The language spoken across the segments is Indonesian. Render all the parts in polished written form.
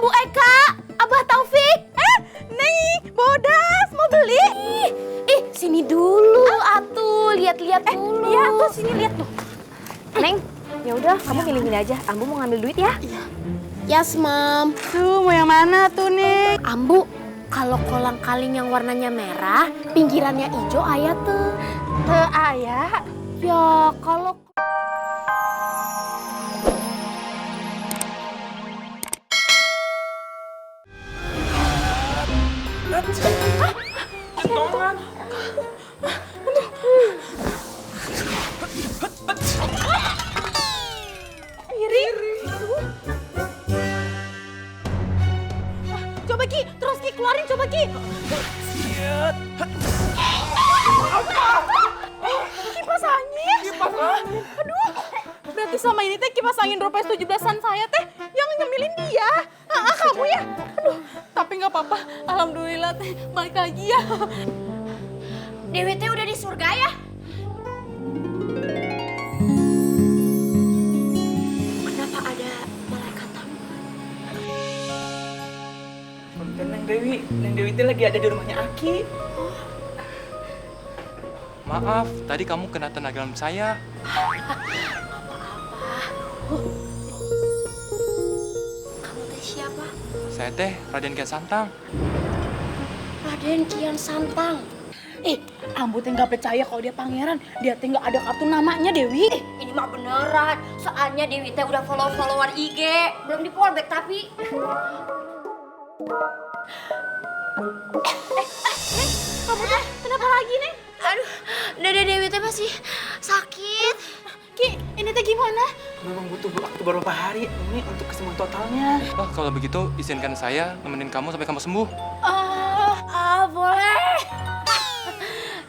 Ambu Eka, Abah Taufik. Nih, bodas mau beli. Sini dulu atuh, lihat-lihat dulu. Iya tuh, sini lihat tuh. Neng, ya udah kamu milih-milih aja. Ambu mau ngambil duit ya. Yes, Mom. Tuh, mau yang mana tuh, nih? Ambu, kalau kolang-kaling yang warnanya merah, pinggirannya hijau ayah tuh. Ayah. Ya, kalau Coba Ki, terus Ki, keluarin coba Ki. Kipas angin. Kipas angin. Aduh, berarti selama ini teh kipas angin Ropes 17-an saya teh yang nyemilin dia. Kamu ya. Aduh, tapi nggak apa-apa. Alhamdulillah teh balik lagi ya. Dewi teh udah di surga ya? Kenapa ada malaikat tamu? Punten Neng Dewi itu lagi ada di rumahnya Aki. Maaf, tadi kamu kena tenaga dalam saya. Kamu teh siapa? Saya teh Raden Kian Santang. Raden Kian Santang. Ambu teh nggak percaya kalau dia pangeran. Dia teh nggak ada kartu namanya Dewi. Ini mah beneran. Soalnya Dewi teh udah follow-followan IG. Belum di fallback tapi. Kamu teh kenapa lagi nih? Aduh, Dede Dewi teh masih sakit. Ki, ini teh gimana? Memang butuh waktu beberapa hari ini untuk kesembuhan totalnya. Oh, kalau begitu izinkan saya nemenin kamu sampai kamu sembuh. Boleh.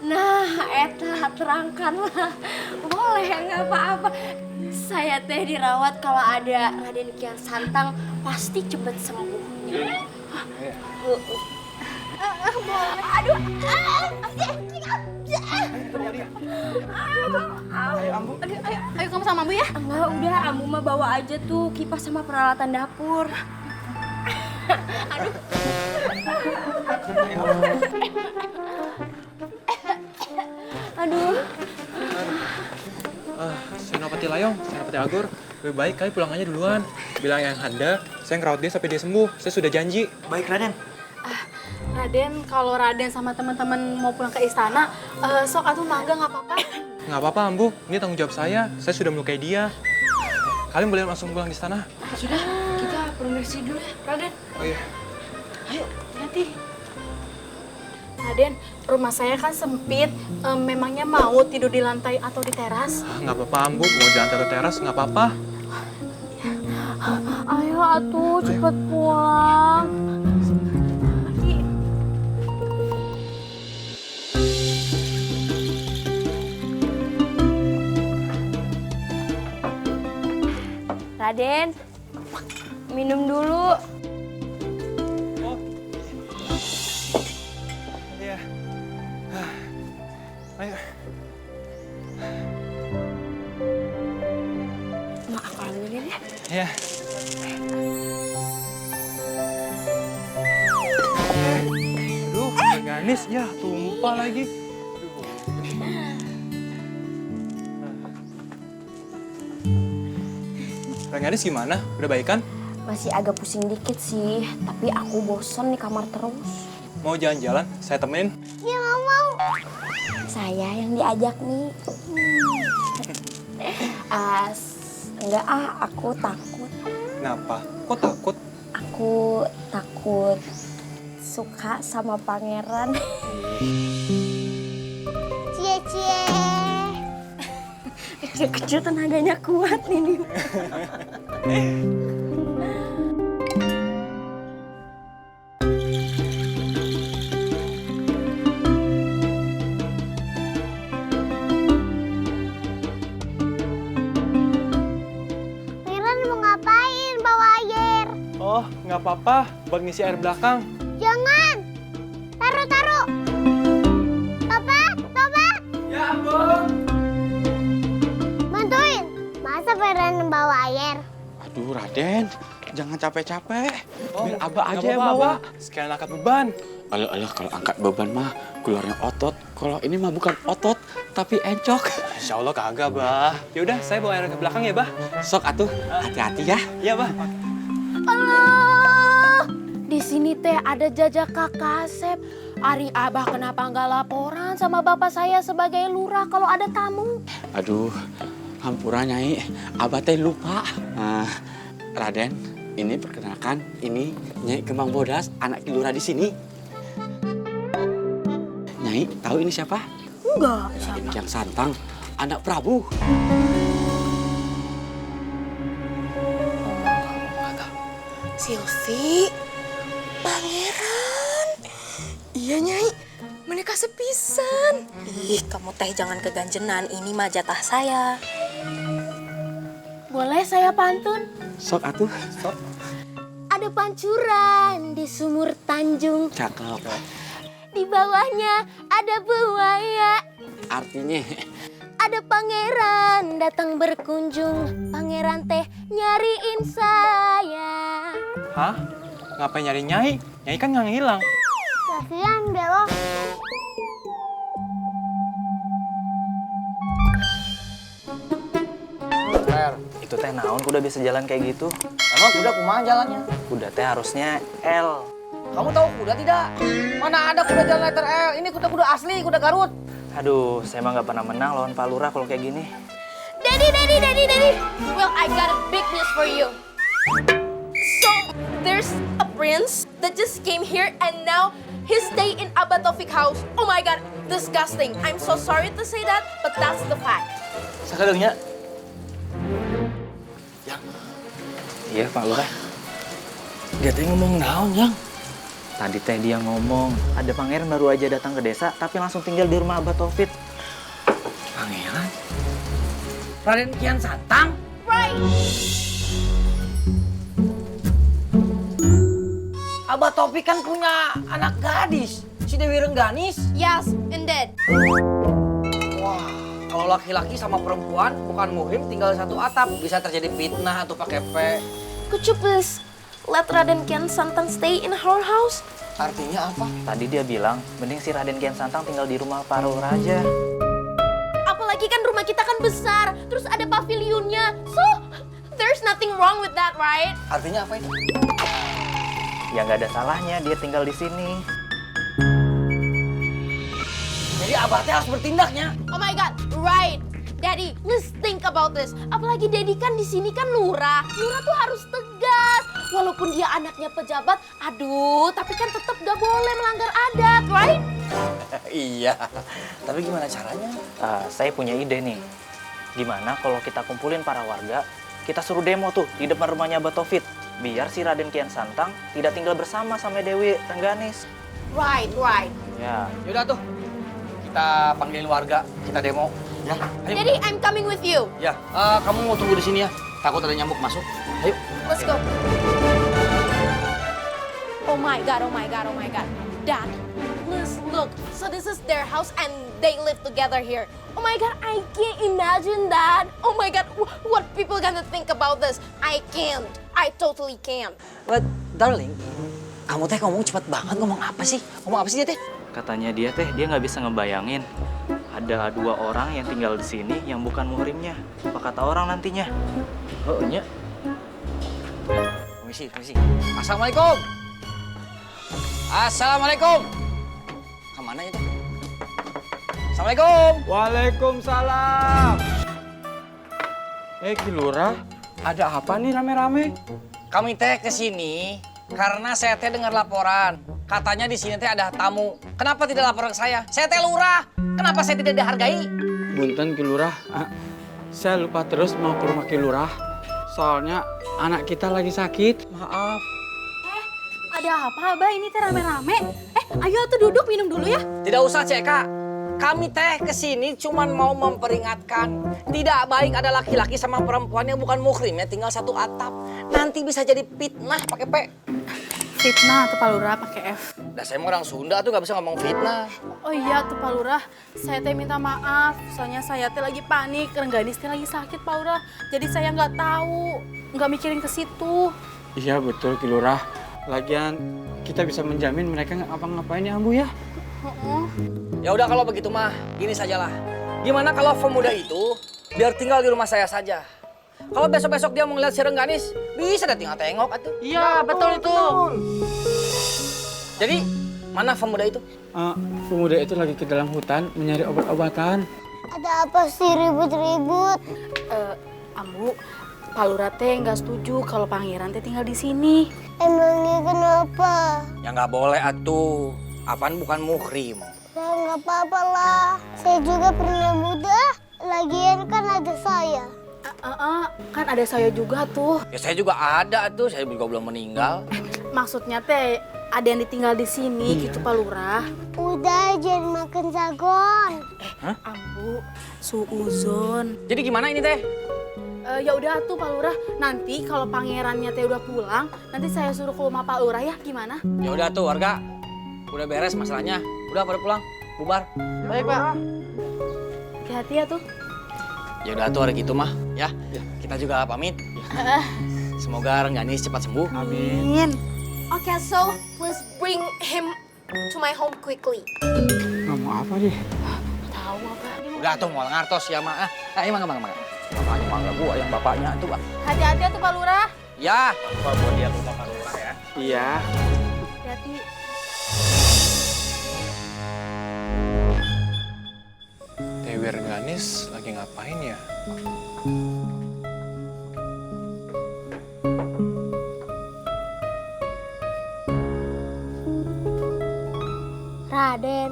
Nah, eta terangkanlah. Boleh, nggak apa-apa. Saya teh dirawat kalau ada Raden Kian Santang pasti cepet sembuh. Aduh. Ayo Ambu. Ayo kamu sama Ambu ya. Enggak, udah Ambu mah bawa aja tuh kipas sama peralatan dapur. Aduh. Aduh. Senopati Layong, Senopati Agur, lebih baik kalian pulang aja duluan. Bilang yang Handa, saya ngerawat dia sampai dia sembuh. Saya sudah janji. Baik Raden. Raden, kalau Raden sama teman-teman mau pulang ke istana, sok atuh mangga nggak apa-apa. Nggak apa-apa, Ambu. Ini tanggung jawab saya. Saya sudah melukai dia. Kalian boleh langsung pulang di istana. Sudah, kita permisi dulu ya, Raden. Oh iya. Ayo, nanti. Raden, rumah saya kan sempit. Memangnya mau tidur di lantai atau di teras? Nggak apa-apa, Ambu. Mau jalan ke teras, nggak apa-apa. Ayo atuh, cepet pulang. Raden, minum dulu. Oh. Iya. Ayo. Mak aku ambilin ya. Iya. Aduh, Ganis ya tumpah lagi. Ganis gimana? Udah baikan? Masih agak pusing dikit sih, tapi aku bosen di kamar terus. Mau jalan-jalan? Saya temenin. Ya mau. Saya yang diajak nih. Enggak aku takut. Kenapa? Kok takut? Aku takut suka sama pangeran. Cie-cie. Kecil-kecil tenaganya kuat nih. Pangeran mau ngapain bawa air? Oh, nggak apa-apa. Buat ngisi air belakang. Jangan. Taruh. Topa. Ya ampun. Bantuin. Masa Pangeran bawa air? Aduh, Raden. jangan capek-capek. Biar Oh, Abah nggak aja yang apa-apa, bawa. Abah. Sekalian angkat beban. Alah, kalau angkat beban mah keluarnya otot. Kalau ini mah bukan otot, tapi encok. Insya Allah kagak, Bah. Yaudah, saya bawa air ke belakang ya, Bah. Sok atuh, hati-hati ya. Iya, Bah. Allah, di sini teh ada jajak Kak Kasep. Ari Abah kenapa nggak laporan sama bapak saya sebagai lurah kalau ada tamu? Aduh, hampura Nyai, Abah teh lupa. Raden, ini perkenalkan, ini Nyai Kembang Bodas, anak kilura di sini. Nyai, tahu ini siapa? Enggak. Raden Kian Santang, anak Prabu. Silvi, Pangeran. Iya, Nyai. Menikah sepisan. Ih, kamu teh jangan keganjenan, ini mah jatah saya. Boleh saya pantun? Sok atuh. Sok. Ada pancuran di sumur Tanjung. Cakep. Di bawahnya ada buaya. Artinya, Ada pangeran datang berkunjung. Pangeran teh nyariin saya. Hah? Ngapain nyari Nyai? Nyai kan nggak ngilang. Kasihan Belo. Fer, itu teh naon kuda bisa jalan kayak gitu? Emang kuda kumaha jalannya? Kuda teh harusnya L. Kamu tahu kuda tidak? Mana ada kuda jalan letter L? Ini kuda asli, kuda Garut. Aduh, saya mah nggak pernah menang lawan Pak Lurah kalau kayak gini. Daddy. Well, I got a big news for you. So, there's a prince that just came here and now he stay in Abah Taufik house. Oh my God, disgusting. I'm so sorry to say that, but that's the fact. Sakadengnya. Iya, Pak Lurah. Dia teh ngomong naon, Yang? Tadi teh dia ngomong, ada pangeran baru aja datang ke desa, tapi langsung tinggal di rumah Abah Taufik. Pangeran? Raden Kian Santang? Right. Abah Taufik kan punya anak gadis, si Dewi Rengganis. Yes, indeed. Wah, kalau laki-laki sama perempuan bukan muhrim tinggal satu atap, bisa terjadi fitnah atau pakai P. Could you please let Raden Kian Santang stay in our house? Artinya apa? Tadi dia bilang, mending si Raden Kian Santang tinggal di rumah Pak Lurah aja. Apalagi kan rumah kita kan besar, terus ada pavilionnya. So, there's nothing wrong with that, right? Artinya apa itu? Ya nggak ada salahnya dia tinggal di sini. Jadi abah teh harus bertindaknya. Oh my God, right. Daddy, let's think about this. Apalagi Daddy kan di sini kan lurah. Lurah tuh harus tegas. Walaupun dia anaknya pejabat, aduh, tapi kan tetap gak boleh melanggar adat, right? Iya. Tapi gimana caranya? Saya punya ide nih. Gimana kalau kita kumpulin para warga, kita suruh demo tuh di depan rumahnya Abah Taufik. Biar si Raden Kian Santang tidak tinggal bersama sama Dewi Rengganis. Right. Ya. Yaudah tuh. Kita panggilin warga, kita demo. Ya, ayo. Daddy, I'm coming with you. Ya, kamu mau tunggu di sini ya. Takut ada nyamuk masuk. Ayo. Let's go. Oh my God. Dad, please look. So this is their house and they live together here. Oh my God, I can't imagine that. Oh my God, what people gonna think about this? I can't. I totally can't. But, darling, kamu teh ngomong cepet banget, ngomong apa sih? Ngomong apa sih dia teh? Katanya dia nggak bisa ngebayangin ada dua orang yang tinggal di sini yang bukan muhrimnya. Apa kata orang nantinya? Oh, nya. Permisi. Assalamualaikum. Assalamualaikum. Kemana itu? Assalamualaikum. Waalaikumsalam. Kilura, ada apa nih rame-rame? Kami teh kesini karena saya teh dengar laporan. Katanya di sini teh ada tamu. Kenapa tidak lapor ke saya? Saya teh lurah. Kenapa saya tidak dihargai? Bunten Kilurah, saya lupa terus mau ke rumah Kilurah. Soalnya anak kita lagi sakit. Maaf. Ada apa, Abah? Ini teh rame-rame. Ayo tuh duduk minum dulu ya. Tidak usah, Ceka. Kami teh kesini cuman mau memperingatkan. Tidak baik ada laki-laki sama perempuan yang bukan muhrimnya tinggal satu atap. Nanti bisa jadi fitnah pakai P. Fitnah tuh Pak Lurah pakai F. Nah, saya mau orang Sunda tuh nggak bisa ngomong fitnah. Oh iya tuh Pak Lurah, saya teh minta maaf. Soalnya saya teh lagi panik, Rengganis teh lagi sakit Pak Lurah. Jadi saya nggak tahu, nggak mikirin ke situ. Iya betul Ki Lurah. Lagian kita bisa menjamin mereka nggak ngapa-ngapain ya Ambu ya. Ya udah kalau begitu mah, gini sajalah. Gimana kalau pemuda itu biar tinggal di rumah saya saja. Kalau besok-besok dia mau ngeliat si Rengganis, bisa dia tinggal tengok atuh. Iya betul itu. Jadi, mana pemuda itu? Pemuda itu lagi ke dalam hutan mencari obat-obatan. Ada apa sih ribut-ribut? Ambu, Pak Lurah teh nggak setuju kalau pangeran teh tinggal di sini. Emangnya kenapa? Ya nggak boleh atuh. Apaan bukan muhrim. Ya nggak apa-apa lah. Saya juga pernah muda. Lagian kan ada saya. Kan ada saya juga tuh. Ya saya juga ada tuh, saya juga belum meninggal. Maksudnya teh ada yang ditinggal di sini gitu Pak Lurah. Udah jangan makan jagon. Ambu, suuzon. Jadi gimana ini teh? Ya udah tuh Pak Lurah, nanti kalau pangerannya teh udah pulang, nanti saya suruh ke rumah Pak Lurah ya, gimana? Ya udah tuh warga, udah beres masalahnya. Udah pada pulang, bubar. Baik Pak. Hati-hati ya tuh. Ya udah tuh hari gitu mah, ya. Kita juga pamit. Semoga Rengganis cepat sembuh. Amin. Okay, so please bring him to my home quickly. Ngomong apa deh? Tahu apa? Udah tuh mau ngartos ya mah. Ayo mangga. Bapaknya mangga gua yang bapaknya tuh. Hati-hati ya tuh Pak Lurah. Ya. Buat dia tuh Pak Lurah ya. Iya. Hati-hati. Dewi Rengganis lagi ngapain ya? Raden.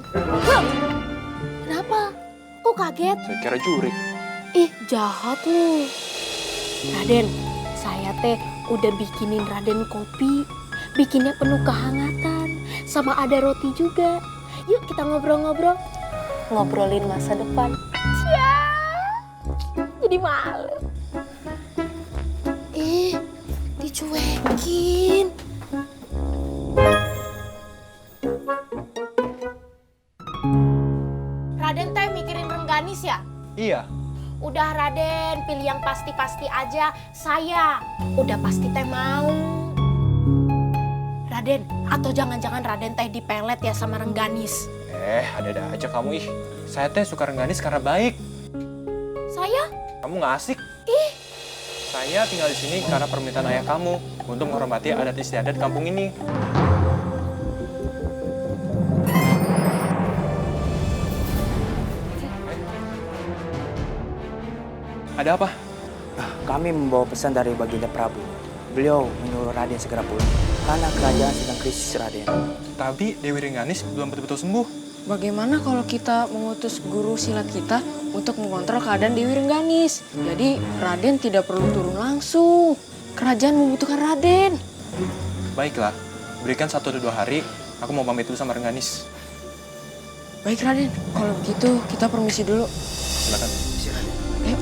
Kenapa? Kok kaget? Saya kira jurik. Ih, jahat lu. Raden, saya teh udah bikinin Raden kopi. Bikinnya penuh kehangatan. Sama ada roti juga. Yuk kita ngobrol-ngobrol. Ngobrolin masa depan. Ya, jadi malu. Dicuekin. Raden teh mikirin Rengganis ya? Iya. Udah Raden, pilih yang pasti-pasti aja. Saya udah pasti teh mau. Raden, atau jangan-jangan Raden teh dipelet ya sama Rengganis? Ada aja kamu ih. Saya teh suka Rengganis karena baik. Saya? Kamu nggak asik. Saya tinggal di sini karena permintaan ayah kamu untuk menghormati adat istiadat kampung ini. Ada apa? Kami membawa pesan dari Baginda Prabu. Beliau menyuruh Raden segera pulang karena kerajaan sedang krisis, Raden. Tapi Dewi Rengganis belum betul-betul sembuh. Bagaimana kalau kita mengutus guru silat kita untuk mengontrol keadaan Dewi Rengganis? Jadi Raden tidak perlu turun langsung. Kerajaan membutuhkan Raden. Baiklah, berikan 1 atau 2 hari, aku mau pamit dulu sama Rengganis. Baik Raden, kalau begitu kita permisi dulu. Silakan. Ayo.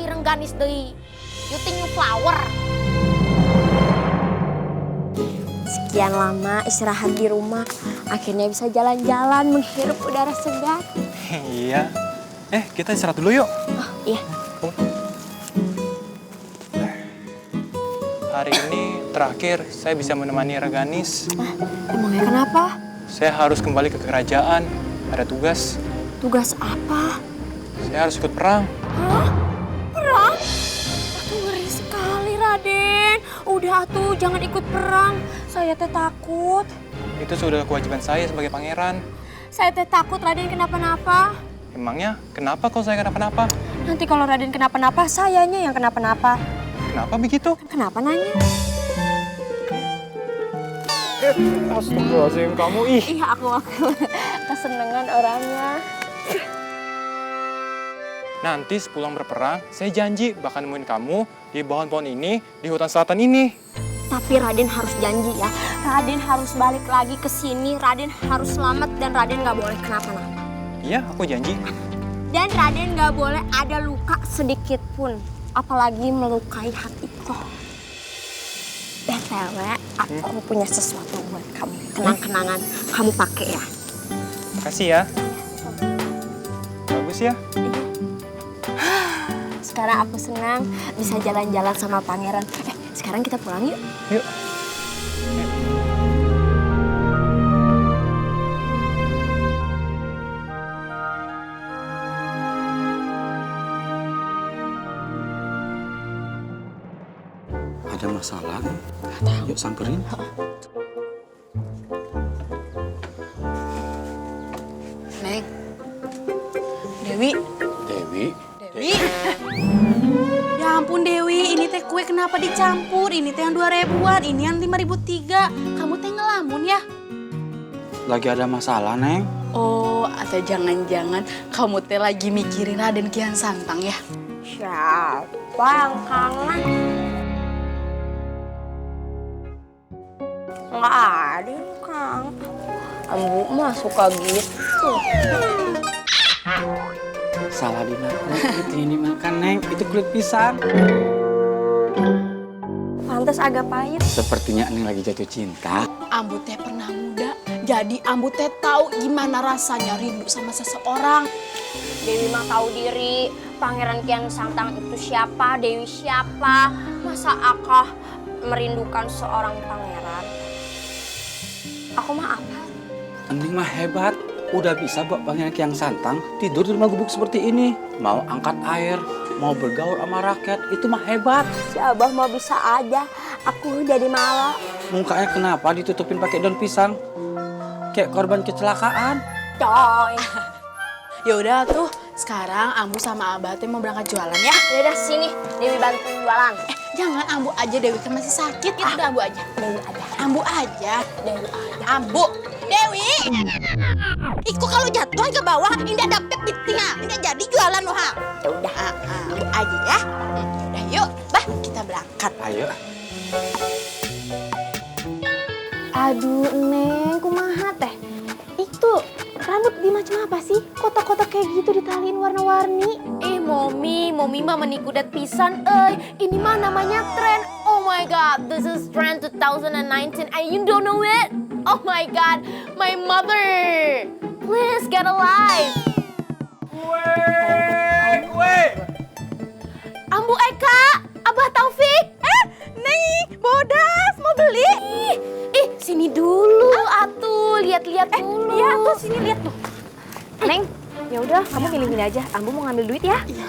Rengganis deui. You think you flower? Sekian lama istirahat di rumah, akhirnya bisa jalan-jalan menghirup udara segar. Iya. Kita istirahat dulu yuk. Oh, iya. Hari ini terakhir saya bisa menemani Rengganis. Emangnya kenapa? Saya harus kembali ke kerajaan. Ada tugas. Tugas apa? Saya harus ikut perang. Hah? Perang? Aduh, ngeri sekali, Raden. Udah tuh, jangan ikut perang. Saya teh takut. Itu sudah kewajiban saya sebagai pangeran. Saya teh takut Raden kenapa-napa. Emangnya kenapa kalau saya kenapa-napa? Nanti kalau Raden kenapa-napa, sayanya yang kenapa-napa. Kenapa begitu? Kenapa nanya? Astagfirullahaladzim, kamu ih. Iya, aku kesenangan orangnya. Nanti sepulang berperang, saya janji bakal nemuin kamu di bawah pohon ini, di hutan selatan ini. Tapi Raden harus janji ya. Raden harus balik lagi ke sini. Raden harus selamat dan Raden nggak boleh kenapa-napa. Iya, aku janji. Dan Raden nggak boleh ada luka sedikit pun. Apalagi melukai hatiku. BTW, aku punya sesuatu buat kamu. Kenang-kenangan, kamu pakai ya. Makasih ya. bagus ya. Sekarang aku senang bisa jalan-jalan sama pangeran. Sekarang kita pulang yuk. Yuk. Ada masalah? Yuk samperin. Neng. Dewi. Dewi. Dewi. Ya ampun Dewi, ini teh kue kenapa dicampur? Ini teh yang 2.000-an, ini yang 5.003. Kamu teh ngelamun ya? Lagi ada masalah, Neng. Oh, atau jangan-jangan kamu teh lagi mikirin Raden Kian Santang ya? Siapa yang kangen? Nggak ada yang kangen. Ambu mah suka gitu. Salah dimakan. Itu yang dimakan, Neng. Itu kulit pisang. Pantes agak pahit. Sepertinya Neng lagi jatuh cinta. Ambu teh pernah muda, jadi Ambu teh tahu gimana rasanya rindu sama seseorang. Dewi mah tahu diri. Pangeran Kian Santang itu siapa? Dewi siapa? Masa Akah merindukan seorang pangeran? Aku mah apa? Neng mah hebat. Udah bisa bawa Pangeran Kian Santang tidur di rumah gubuk seperti ini. Mau angkat air, mau bergaul sama rakyat, itu mah hebat. Si Abah mah bisa aja. Aku jadi malah. Mukanya kenapa ditutupin pakai daun pisang? Kayak korban kecelakaan. Coy. Ya udah tuh, sekarang Ambu sama Abah teh mau berangkat jualan ya. Yaudah sini, Dewi bantuin jualan. Jangan Ambu aja, Dewi kan masih sakit. Itu udah Ambu aja. Dewi aja. Ambu aja. Dewi aja. Ambu. Dewi. Iku kalau jatuh ke bawah, ini ada pepitnya. Ini jadi jualan loh, ha. Ya udah. Ambu aja ya. Udah yuk, Bah, kita berangkat. Ayo. Aduh, Neng, kumaha teh? Itu rambut di macam apa sih? Kotak-kotak kayak gitu ditaliin warna-warni. Momi mah menikudat pisan, ini mah namanya tren. Oh my god, this is trend 2019 and you don't know it? Oh my god, my mother. Please get alive. Kue. Ambu Eka, Abah Taufik. Neng, bodas, mau beli? Sini dulu atuh, lihat-lihat dulu. Iya tuh, sini lihat tuh. Neng, ya udah kamu pilih-pilih aja. Ambu mau ngambil duit ya? Iya.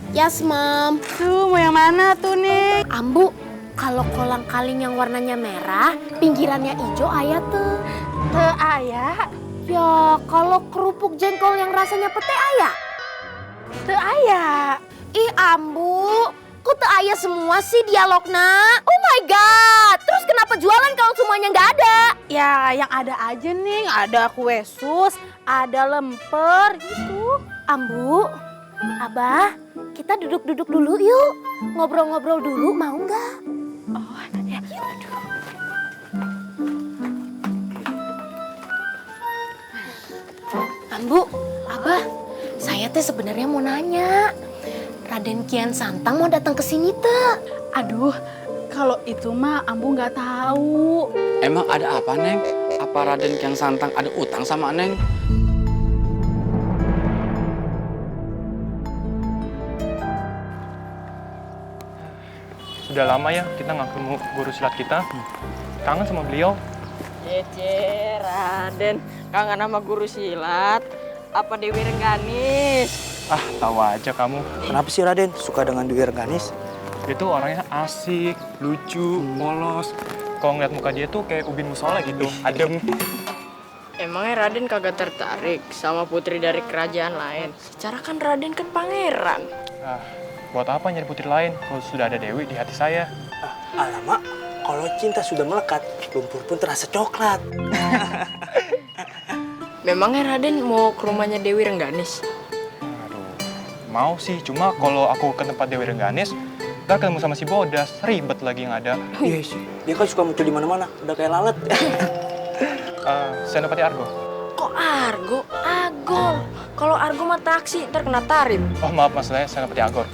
Yes, Mom. Tuh, mau yang mana tuh, Neng? Ambu, kalau kolang-kaling yang warnanya merah, pinggirannya hijau ayah tuh. Teu aya. Ya, kalau kerupuk jengkol yang rasanya pete ayah. Teu aya. Ih, Ambu, kok teu ayah semua sih dialogna? Oh my god, terus kenapa jualan kalau semuanya nggak ada? Ya, yang ada aja, Neng. Ada kue sus, ada lemper gitu. Ambu, Abah, kita duduk-duduk dulu yuk. Ngobrol-ngobrol dulu, mau nggak? Oh, ya. Aduh. Ambu, Abah, saya teh sebenarnya mau nanya. Raden Kian Santang mau datang ke sini teh. Aduh, kalau itu mah Ambu nggak tahu. Emang ada apa, Neng? Apa Raden Kian Santang ada utang sama Neng? Sudah lama ya kita nggak ketemu guru silat kita. Kangen sama beliau. Raden, kangen sama guru silat. Apa Dewi Rengganis? Ah, tahu aja kamu. Kenapa sih Raden suka dengan Dewi Rengganis? Dia tuh orangnya asik, lucu, polos. Kalau ngeliat muka dia tuh kayak ubin musola gitu, adem. Emangnya Raden kagak tertarik sama putri dari kerajaan lain? Secara kan Raden kan pangeran. Ah, buat apa nyari putri lain kalau sudah ada Dewi di hati saya? Alamak, kalau cinta sudah melekat, lumpur pun terasa coklat. Memangnya Raden mau ke rumahnya Dewi Rengganis? Aduh, mau sih, cuma kalau aku ke tempat Dewi Rengganis, ntar ketemu sama si Bodas, ribet lagi yang ada. Iya sih, dia kan suka muncul di mana-mana, udah kayak lalat. Senopati Argo. Kok Argo? Agor. Kalau Argo mah taksi, ntar kena tarif. Oh maaf, maksudnya Senopati Agor.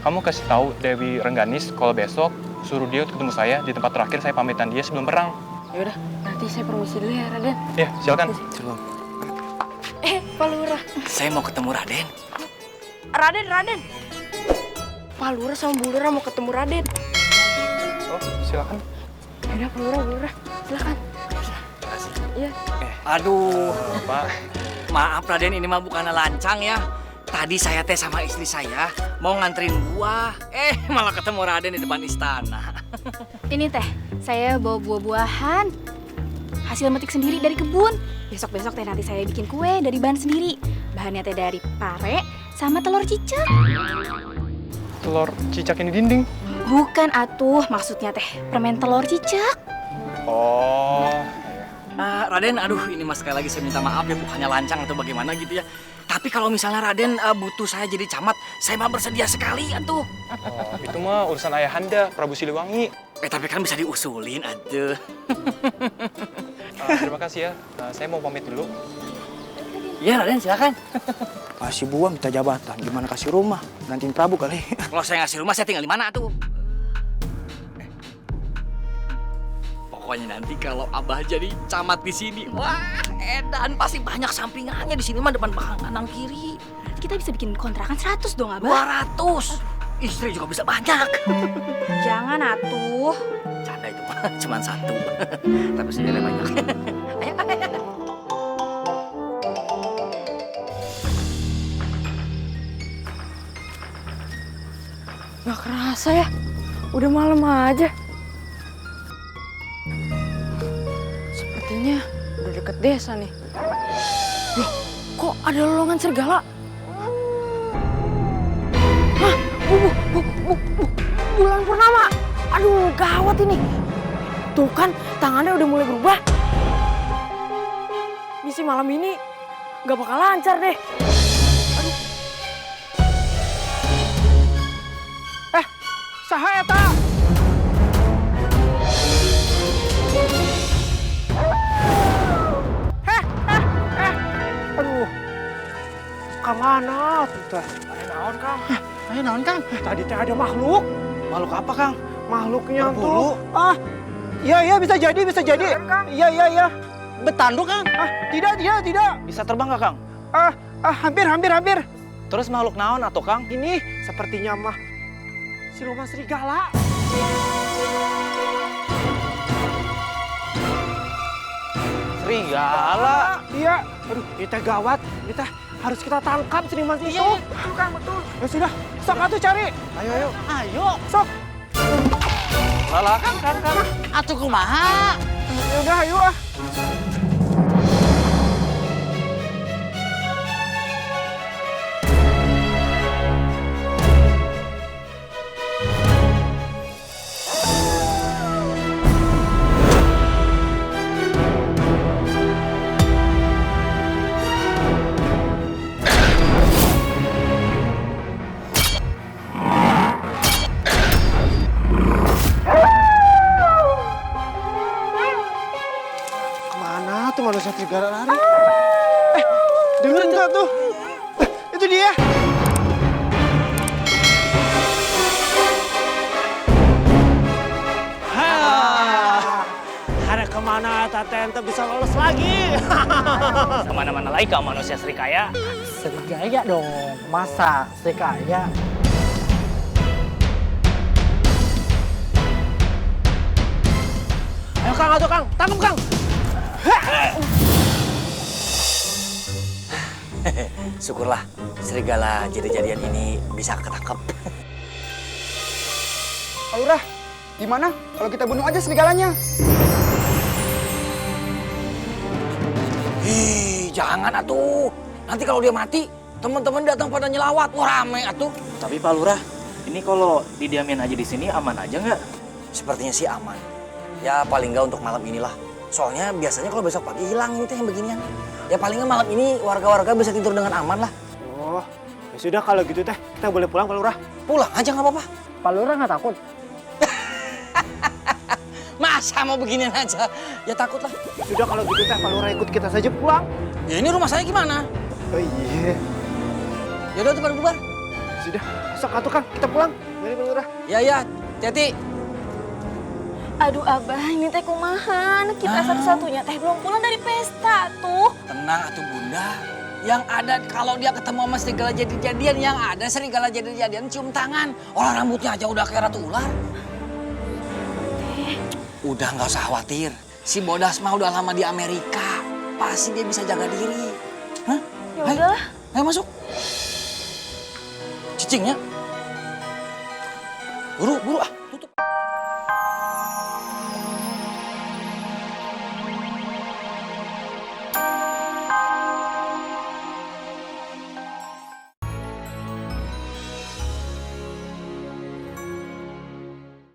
Kamu kasih tahu Dewi Rengganis kalau besok suruh dia ketemu saya di tempat terakhir saya pamitan dia sebelum perang. Yaudah, nanti saya permisi dulu ya Raden. Ya, silakan. Pak Lurah. Saya mau ketemu Raden. Raden. Pak Lurah sama Bu Lurah mau ketemu Raden. Oh, silakan. Yaudah, Pak Lurah, silakan. Iya. Aduh, Pak. maaf Raden, ini mah bukan lancang ya. Tadi saya teh sama istri saya mau nganterin buah, malah ketemu Raden di depan istana. Ini teh, saya bawa buah-buahan. Hasil metik sendiri dari kebun. Besok-besok teh nanti saya bikin kue dari bahan sendiri. Bahannya teh dari pare sama telur cicak. Telur cicak ini dinding. Bukan atuh, maksudnya teh permen telur cicak. Oh. Raden, aduh ini mas sekali lagi saya minta maaf ya, bukannya lancang atau bagaimana gitu ya. Tapi kalau misalnya Raden butuh saya jadi camat, saya mah bersedia sekali atuh. Oh, itu mah urusan ayahanda, Prabu Siliwangi. Tapi kan bisa diusulin atuh. Terima kasih ya. Saya mau pamit dulu. Iya Raden, silakan. Kasih buah minta jabatan, gimana kasih rumah? Nantiin Prabu kali. Kalau saya ngasih rumah, saya tinggal di mana tuh? Pokoknya nanti kalau Abah jadi camat di sini, wah, edan pasti banyak sampingannya di sini mah, depan belakang kanan kiri. Kita bisa bikin kontrakan 100 dong, Abah. 200. Istri juga bisa banyak. Jangan atuh. Canda itu mah, cuma 1. Tapi sendiri banyak. Ayo. Gak kerasa ya, udah malam aja. Sepertinya udah deket desa nih. Loh, kok ada lolongan serigala? Hah, bulan purnama. Aduh, gawat ini. Tuh kan, tangannya udah mulai berubah. Misi malam ini gak bakal lancar deh. Saha eta? Aduh. Kamana tuh teh? Ayo naon, Kang? Tadi teh ada makhluk. Makhluk apa, Kang? Makhluknya tuh. Iya, bisa jadi. Iya. Betanduk, Kang? Tidak. Bisa terbang nggak, Kang? Hampir. Terus makhluk naon atau, Kang? Ini sepertinya mah siluman serigala. Serigala? Iya. Aduh, ini teh gawat. Ini teh harus kita tangkap siluman itu. Iya, Kang, betul. Ya sudah, sok atuh cari. Ayo. Sok. Lala, Kang. Atuh kumaha? Ya udah, ayo ah. Manusia serigala lari. Dengar nggak tuh? Itu dia. Ada kemana Taten bisa lolos lagi? Kemana-mana lagi kau manusia serikaya? Serigaya dong, masa serikaya? Ayo Kang, tangkap Kang. Syukurlah serigala jadi-jadian ini bisa ketangkep. Pak Lurah, gimana kalau kita bunuh aja serigalanya? Jangan atuh. Nanti kalau dia mati, teman-teman datang pada nyelawat. Wah, rame atuh. Tapi Pak Lurah, ini kalau didiamin aja di sini aman aja nggak? Sepertinya sih aman. Ya paling nggak untuk malam inilah. Soalnya biasanya kalau besok pagi hilang ini teh yang beginian. Ya paling nggak malam ini warga-warga bisa tidur dengan aman lah. Oh, ya sudah kalau gitu teh kita boleh pulang Pak Lurah. Pulang aja nggak apa-apa. Pak Lurah nggak takut? Masa mau beginian aja? Ya takut lah. Sudah kalau gitu teh Pak Lurah ikut kita saja pulang. Ya ini rumah saya gimana? Oh iya. Ya udah tuh pada bubar. Sudah, sok atuh Kang, kita pulang. Mari Pak Lurah. Ya, hati-hati. Aduh Abah, ini teh kumahan. Kita satu-satunya teh belum pulang dari pesta tuh. Tenang atuh Bunda. Yang ada kalau dia ketemu sama serigala jadi-jadian, yang ada serigala jadi-jadian cium tangan. Orang rambutnya aja udah kayak ratu ular. Udah nggak usah khawatir. Si Bodas mah udah lama di Amerika. Pasti dia bisa jaga diri. Hah? Ya udahlah. Ayo masuk. Cicingnya. Buru, buru ah.